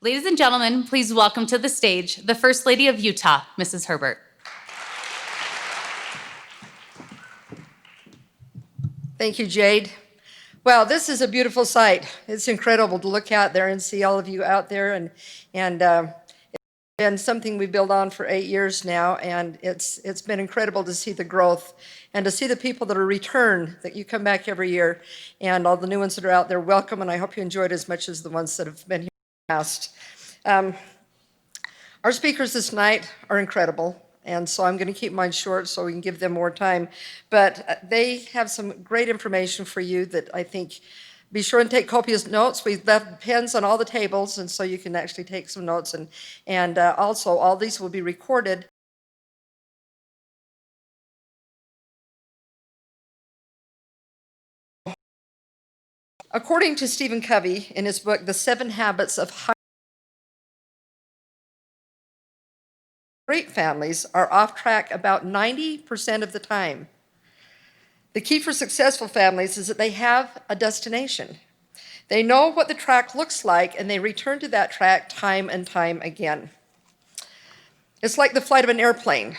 Ladies and gentlemen, please welcome to the stage the First Lady of Utah, Mrs. Herbert. Thank you, Jade. Well, this is a beautiful sight. It's incredible to look out there and see all of you out there, and it's been something we built on for 8 years now, and it's been incredible to see the growth and to see the people that are returned, that you come back every year, and all the new ones that are out there. Welcome, and I hope you enjoyed as much as the ones that have been here in the past. Our speakers this night are incredible. And so I'm going to keep mine short so we can give them more time. But they have some great information for you that I think, be sure and take copious notes. We've left pens on all the tables, and so you can actually take some notes. And also, all these will be recorded. According to Stephen Covey in his book, The 7 Habits of High Great families are off track about 90% of the time. The key for successful families is that they have a destination. They know what the track looks like, and they return to that track time and time again. It's like the flight of an airplane.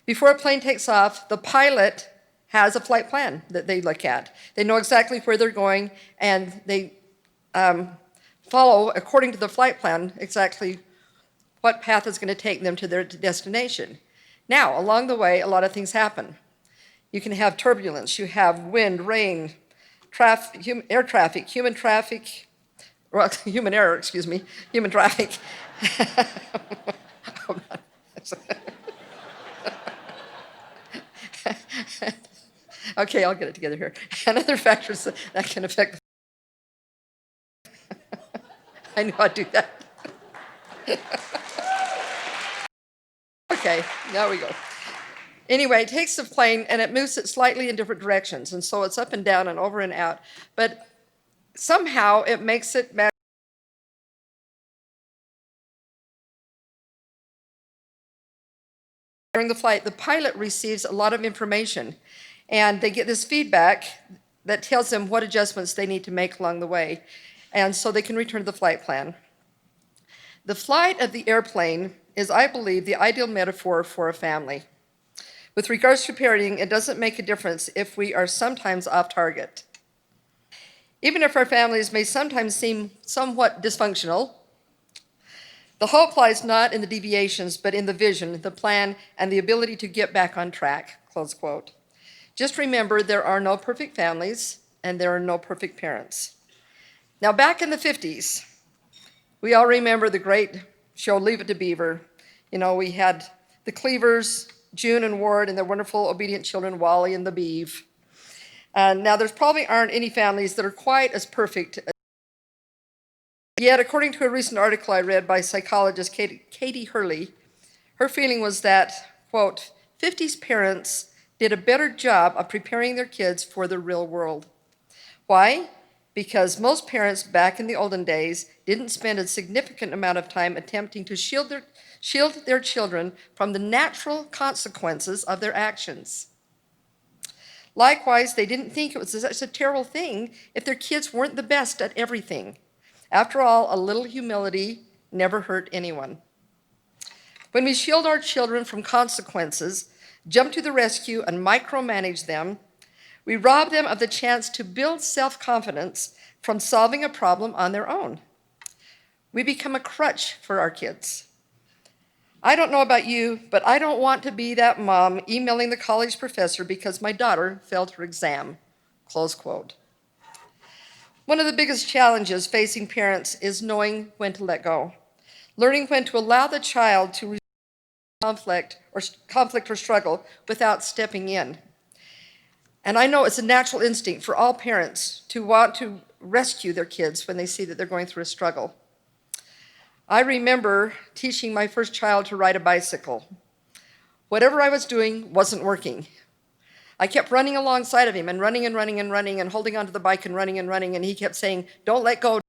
Before a plane takes off, the pilot has a flight plan that they look at. They know exactly where they're going, and they follow, according to the flight plan, exactly what path is going to take them to their destination. Now, along the way, a lot of things happen. You can have turbulence, you have wind, rain, air traffic, human traffic, well, human error, excuse me, human traffic. Okay, I'll get it together here. And other factors that can affect. I knew I'd do that. Okay, now we go. Anyway, it takes the plane and it moves it slightly in different directions, and so it's up and down and over and out, but somehow it makes it matter. During the flight, the pilot receives a lot of information, and they get this feedback that tells them what adjustments they need to make along the way, and so they can return to the flight plan. The flight of the airplane is, I believe, the ideal metaphor for a family. With regards to parenting, it doesn't make a difference if we are sometimes off target. Even if our families may sometimes seem somewhat dysfunctional, the hope lies not in the deviations, but in the vision, the plan, and the ability to get back on track, close quote. Just remember, there are no perfect families, and there are no perfect parents. Now, back in the 50s, we all remember the great show Leave It to Beaver. You know, we had the Cleavers, June and Ward, and their wonderful obedient children, Wally and the Beav. Now, there's probably aren't any families that are quite as perfect. Yet, according to a recent article I read by psychologist Katie Hurley, her feeling was that, quote, 50s parents did a better job of preparing their kids for the real world. Why? Because most parents back in the olden days didn't spend a significant amount of time attempting to shield their children from the natural consequences of their actions. Likewise, they didn't think it was such a terrible thing if their kids weren't the best at everything. After all, a little humility never hurt anyone. When we shield our children from consequences, jump to the rescue, and micromanage them, we rob them of the chance to build self-confidence from solving a problem on their own. We become a crutch for our kids. I don't know about you, but I don't want to be that mom emailing the college professor because my daughter failed her exam, close quote. One of the biggest challenges facing parents is knowing when to let go, learning when to allow the child to resolve conflict or struggle without stepping in. And I know it's a natural instinct for all parents to want to rescue their kids when they see that they're going through a struggle. I remember teaching my first child to ride a bicycle. Whatever I was doing wasn't working. I kept running alongside of him and running and running and running and holding onto the bike and running, and he kept saying, "Don't let go."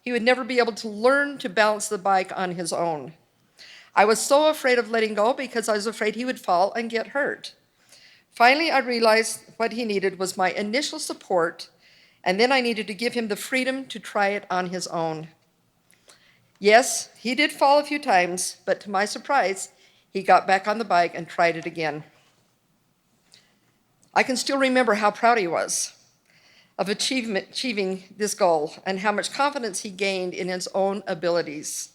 He would never be able to learn to balance the bike on his own. I was so afraid of letting go because I was afraid he would fall and get hurt. Finally, I realized what he needed was my initial support, and then I needed to give him the freedom to try it on his own. Yes, he did fall a few times, but to my surprise, he got back on the bike and tried it again. I can still remember how proud he was of achieving this goal and how much confidence he gained in his own abilities.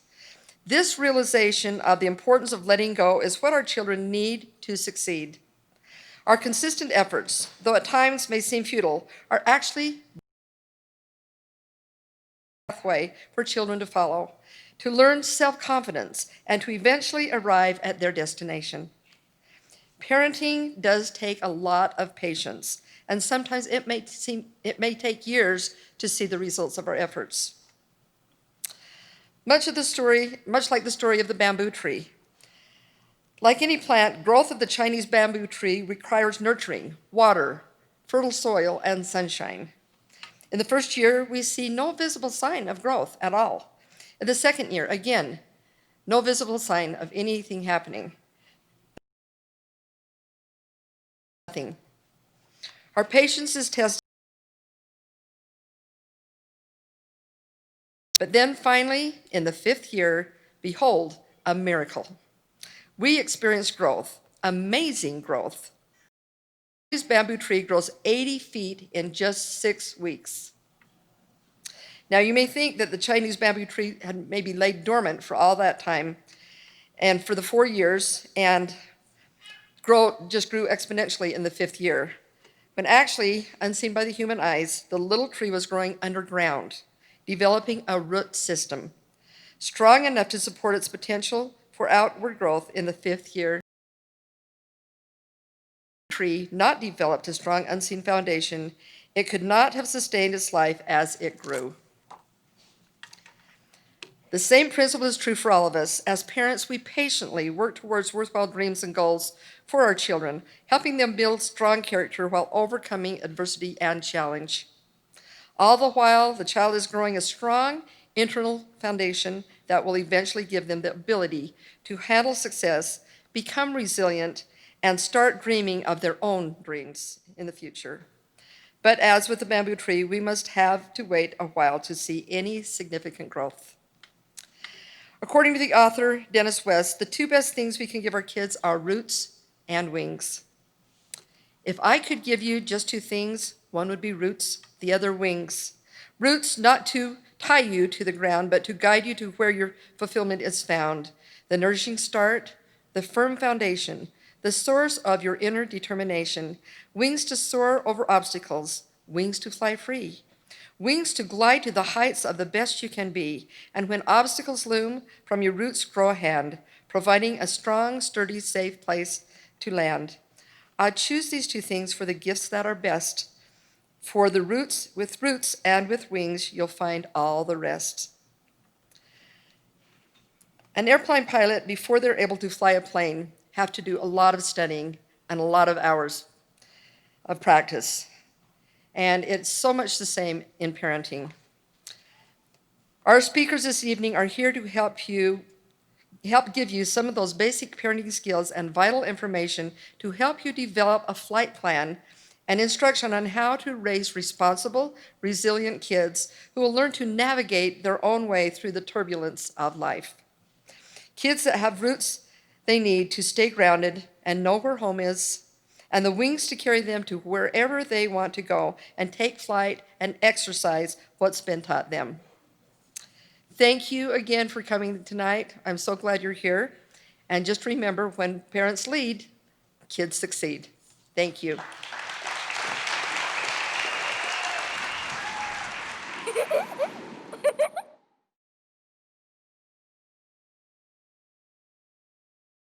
This realization of the importance of letting go is what our children need to succeed. Our consistent efforts, though at times may seem futile, are actually a pathway for children to follow, to learn self-confidence, and to eventually arrive at their destination. Parenting does take a lot of patience, and sometimes it may take years to see the results of our efforts. Much like the story of the bamboo tree. Like any plant, growth of the Chinese bamboo tree requires nurturing, water, fertile soil, and sunshine. In the first year, we see no visible sign of growth at all. In the second year, again, no visible sign of anything happening. Nothing. Our patience is tested. But then finally, in the fifth year, behold, a miracle. We experience growth, amazing growth. This bamboo tree grows 80 feet in just 6 weeks. Now, you may think that the Chinese bamboo tree had maybe laid dormant for all that time and for the 4 years and just grew exponentially in the fifth year, when actually, unseen by the human eyes, the little tree was growing underground, developing a root system, strong enough to support its potential for outward growth in the fifth year. Tree not developed a strong unseen foundation, it could not have sustained its life as it grew. The same principle is true for all of us. As parents, we patiently work towards worthwhile dreams and goals for our children, helping them build strong character while overcoming adversity and challenge. All the while, the child is growing a strong internal foundation that will eventually give them the ability to handle success, become resilient, and start dreaming of their own dreams in the future. But as with the bamboo tree, we must have to wait a while to see any significant growth. According to the author, Dennis West, the two best things we can give our kids are roots and wings. If I could give you just two things, one would be roots, the other wings. Roots not to tie you to the ground, but to guide you to where your fulfillment is found. The nourishing start, the firm foundation, the source of your inner determination. Wings to soar over obstacles, wings to fly free. Wings to glide to the heights of the best you can be. And when obstacles loom, from your roots grow a hand, providing a strong, sturdy, safe place to land. I choose these two things for the gifts that are best. For the roots and with wings, you'll find all the rest. An airplane pilot, before they're able to fly a plane, have to do a lot of studying and a lot of hours of practice. And it's so much the same in parenting. Our speakers this evening are here to help give you some of those basic parenting skills and vital information to help you develop a flight plan and instruction on how to raise responsible, resilient kids who will learn to navigate their own way through the turbulence of life. Kids that have roots they need to stay grounded and know where home is, and the wings to carry them to wherever they want to go and take flight and exercise what's been taught them. Thank you again for coming tonight. I'm so glad you're here. And just remember, when parents lead, kids succeed. Thank you.